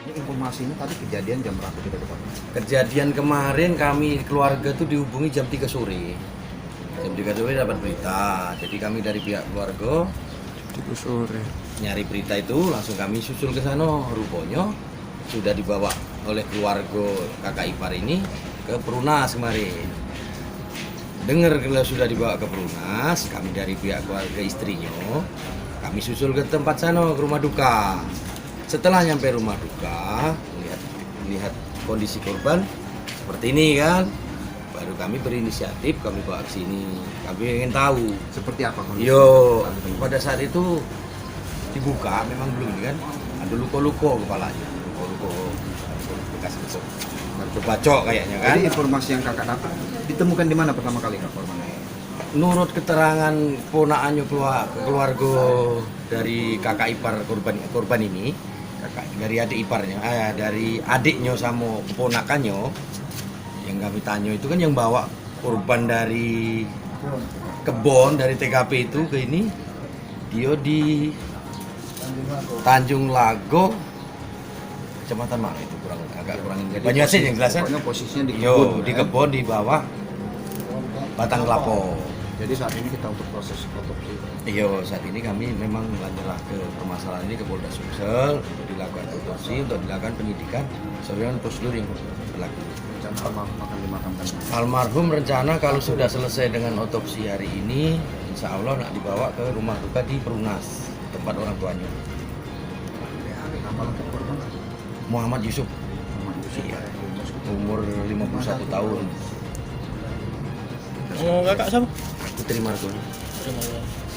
Ini informasinya tadi kejadian jam berapa kita dapat? Kejadian kemarin kami keluarga tuh dihubungi jam 3 sore. Jam 3 sore dapat berita. Jadi kami dari pihak keluarga 3 sore. nyari berita itu langsung kami susul ke sana. Rupanya sudah dibawa oleh keluarga kakak ipar ini ke Perumnas kemarin. Dengar kalau sudah dibawa ke Perumnas, kami dari pihak keluarga istrinya, kami susul ke tempat sana, ke rumah duka. Setelah nyampe rumah duka, lihat kondisi korban seperti ini kan, baru kami berinisiatif, kami bawa ke sini. Kami ingin tahu Seperti apa kondisi? yo pada saat itu dibuka memang belum ini kan, ada luka-luka kepalanya, luka-luka bekas bacok kayaknya kan. Jadi informasi yang kakak dapat ditemukan di mana pertama kali kak korbannya? Menurut keterangan ponakannya keluarga dari kakak ipar korban ini, kakak dari adik iparnya, dari adiknya sama keponakannya, yang kami tanya itu kan yang bawa korban dari kebon dari TKP itu ke ini, dia di Tanjung Lago, kecamatan mana itu agak kurang ini. Banyuasin yang jelas kan? Pokoknya posisinya di Yo kebun. di kebon di bawah batang kelapa. Jadi saat ini kita untuk proses otopsi. Iya, saat ini kami memang menyerah ke permasalahan ini ke Polda Sumsel untuk dilakukan otopsi, untuk dilakukan penyidikan sesuai dengan prosedur yang berlaku. Rencana almarhum akan dimakamkan. Almarhum rencana kalau sudah selesai dengan otopsi hari ini, insya Allah nak dibawa ke rumah duka di Perumnas, tempat orang tuanya. Nama lengkap korban? Muhammad Yusuf, Muhammad Yusuf. iya, umur 51 tahun. Oh, kakak siapa? Putri Margon. Terima kasih.